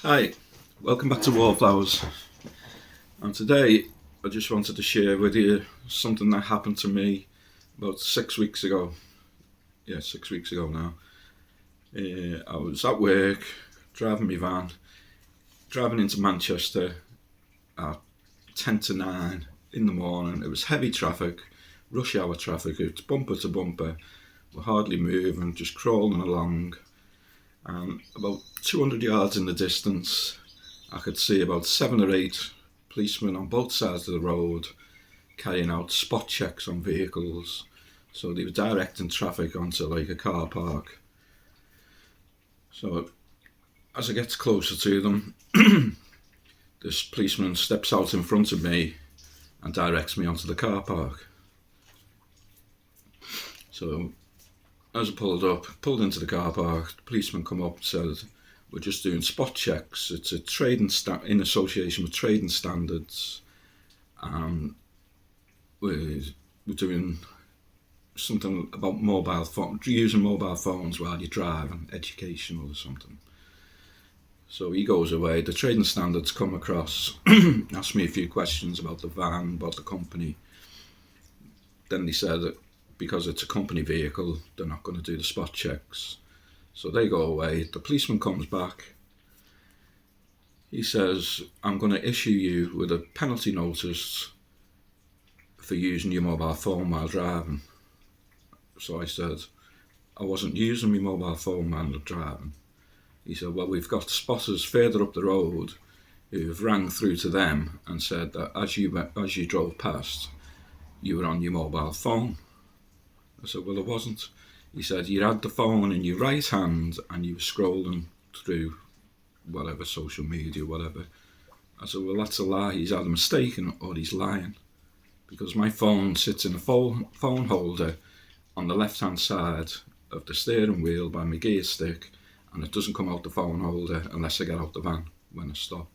Hi, welcome back to Wallflowers. And today I just wanted to share with you something that happened to me about 6 weeks ago. Yeah, 6 weeks ago now. I was at work, driving my van, driving into Manchester at 10 to 9 in the morning. It was heavy traffic, rush hour traffic, it's bumper to bumper. We're hardly moving, just crawling along. And about 200 yards in the distance, I could see about 7 or 8 policemen on both sides of the road carrying out spot checks on vehicles. So they were directing traffic onto like a car park. So as I get closer to them, this policeman steps out in front of me and directs me onto the car park. So as I pulled into the car park, the policeman come up and said, "We're just doing spot checks. It's a in association with trading standards. We're doing something about using mobile phones while you're driving, educational or something." So he goes away. The trading standards come across, asked me a few questions about the van, about the company. Then they said that because it's a company vehicle, they're not going to do the spot checks. So they go away. The policeman comes back. He says, "I'm going to issue you with a penalty notice for using your mobile phone while driving." So I said, "I wasn't using my mobile phone while driving." He said, "Well, we've got spotters further up the road who've rang through to them and said that as you drove past, you were on your mobile phone." I said, "Well, I wasn't." He said, "You had the phone in your right hand and you were scrolling through whatever, social media, whatever." I said, "Well, that's a lie. He's either mistaken or he's lying. Because my phone sits in a phone holder on the left-hand side of the steering wheel by my gear stick, and it doesn't come out the phone holder unless I get out the van when I stop.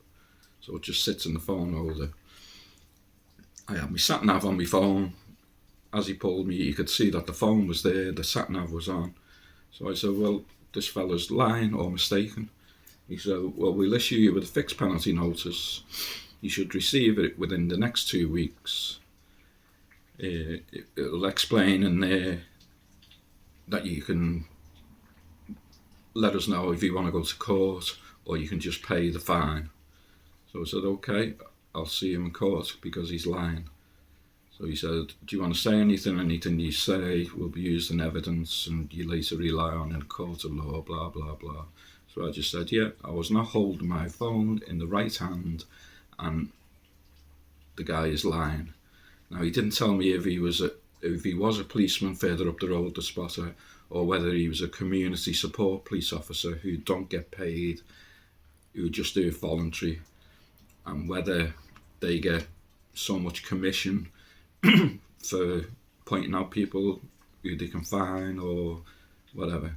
So it just sits in the phone holder. I had my sat-nav on my phone. As he pulled me, you could see that the phone was there, the sat-nav was on." So I said, "Well, this fella's lying or mistaken." He said, "Well, we'll issue you with a fixed penalty notice. You should receive it within the next 2 weeks. It'll explain in there that you can let us know if you want to go to court or you can just pay the fine." So I said, "Okay, I'll see him in court because he's lying." So he said, "Do you want to say anything? Anything you say will be used in evidence and you later rely on in a court of law, blah, blah, blah." So I just said, "Yeah, I was not holding my phone in the right hand and the guy is lying." Now, he didn't tell me if he was a policeman further up the road, the spotter, or whether he was a community support police officer who don't get paid, who just do it voluntary, and whether they get so much commission for pointing out people who they can fine or whatever.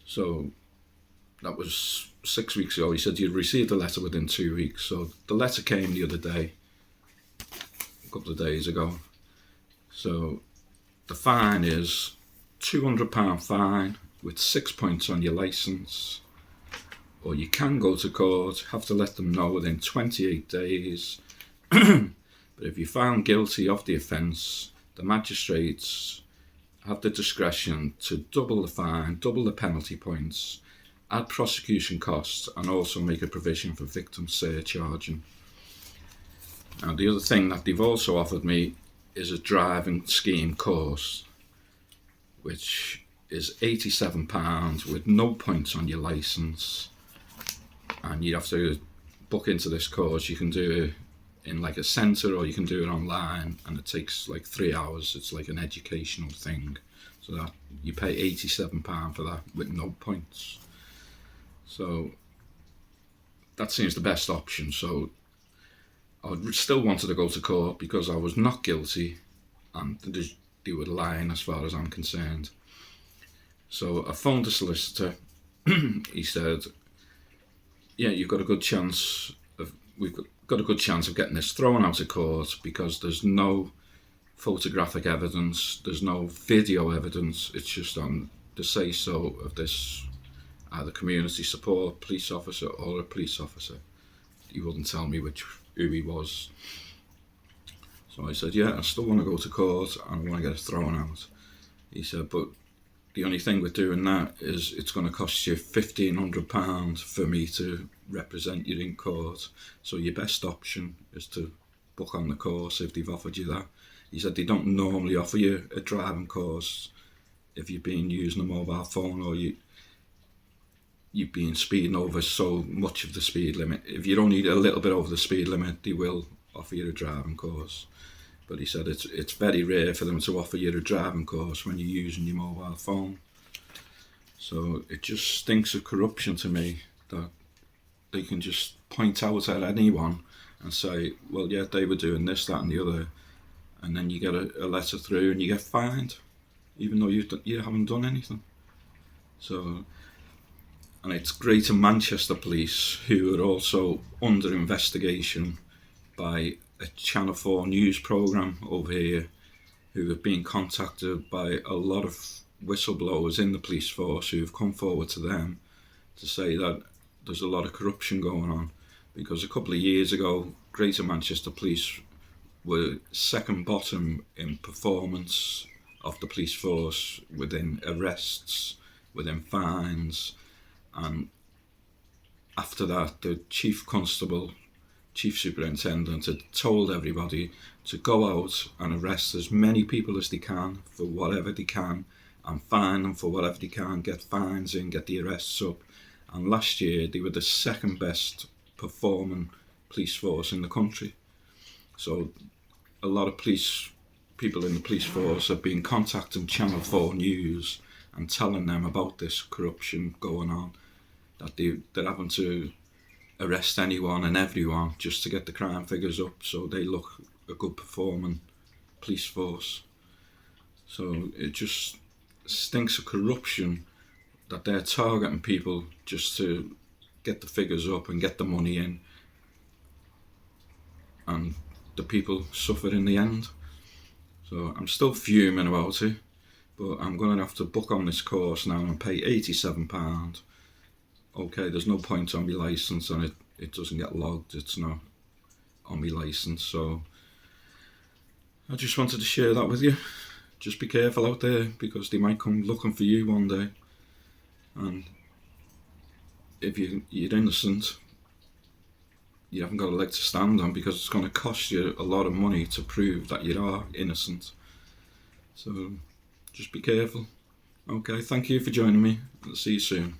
So that was 6 weeks ago. He said you'd receive the letter within 2 weeks. So the letter came the other day, a couple of days ago. So the fine is £200 fine with 6 points on your licence, or you can go to court, have to let them know within 28 days. But if you're found guilty of the offence, the magistrates have the discretion to double the fine, double the penalty points, add prosecution costs, and also make a provision for victim surcharging. Now, the other thing that they've also offered me is a driving scheme course, which is £87 with no points on your licence. And you have to book into this course. You can do it in like a centre or you can do it online, and it takes like 3 hours. It's like an educational thing. So that you pay £87 for that with no points. So that seems the best option. So I still wanted to go to court because I was not guilty and they were lying as far as I'm concerned. So I phoned the solicitor. He said, "Yeah, you've got a good chance we've got a good chance of getting this thrown out of court because there's no photographic evidence, there's no video evidence. It's just on the say-so of this either community support police officer or a police officer. He wouldn't tell me who he was. So I said, yeah, I still want to go to court and I want to get it thrown out. He said, but the only thing with doing that is it's going to cost you £1,500 for me to represent you in court. So your best option is to book on the course if they've offered you that. He said they don't normally offer you a driving course if you've been using a mobile phone or you've been speeding over so much of the speed limit. If you're only a little bit over the speed limit, they will offer you a driving course. But he said it's very rare for them to offer you a driving course when you're using your mobile phone. So it just stinks of corruption to me that they can just point out at anyone and say, well, yeah, they were doing this, that and the other. And then you get a letter through and you get fined, even though you haven't done anything. So, and it's Greater Manchester Police who are also under investigation by a Channel 4 news programme over here, who have been contacted by a lot of whistleblowers in the police force who have come forward to them to say that there's a lot of corruption going on. Because a couple of years ago, Greater Manchester Police were second bottom in performance of the police force within arrests, within fines, and after that the chief constable, chief superintendent had told everybody to go out and arrest as many people as they can for whatever they can and fine them for whatever they can, get fines in, get the arrests up. And last year they were the second best performing police force in the country. So a lot of people in the police force have been contacting Channel 4 News and telling them about this corruption going on, that they're having to arrest anyone and everyone just to get the crime figures up so they look a good performing police force. So it just stinks of corruption that they're targeting people just to get the figures up and get the money in, and the people suffer in the end. So I'm still fuming about it, but I'm going to have to book on this course now and pay £87. Okay, there's no point on my licence and it doesn't get logged, it's not on my licence. So I just wanted to share that with you. Just be careful out there, because they might come looking for you one day. And if you're innocent, you haven't got a leg to stand on, because it's going to cost you a lot of money to prove that you are innocent. So just be careful. Okay, thank you for joining me. I'll see you soon.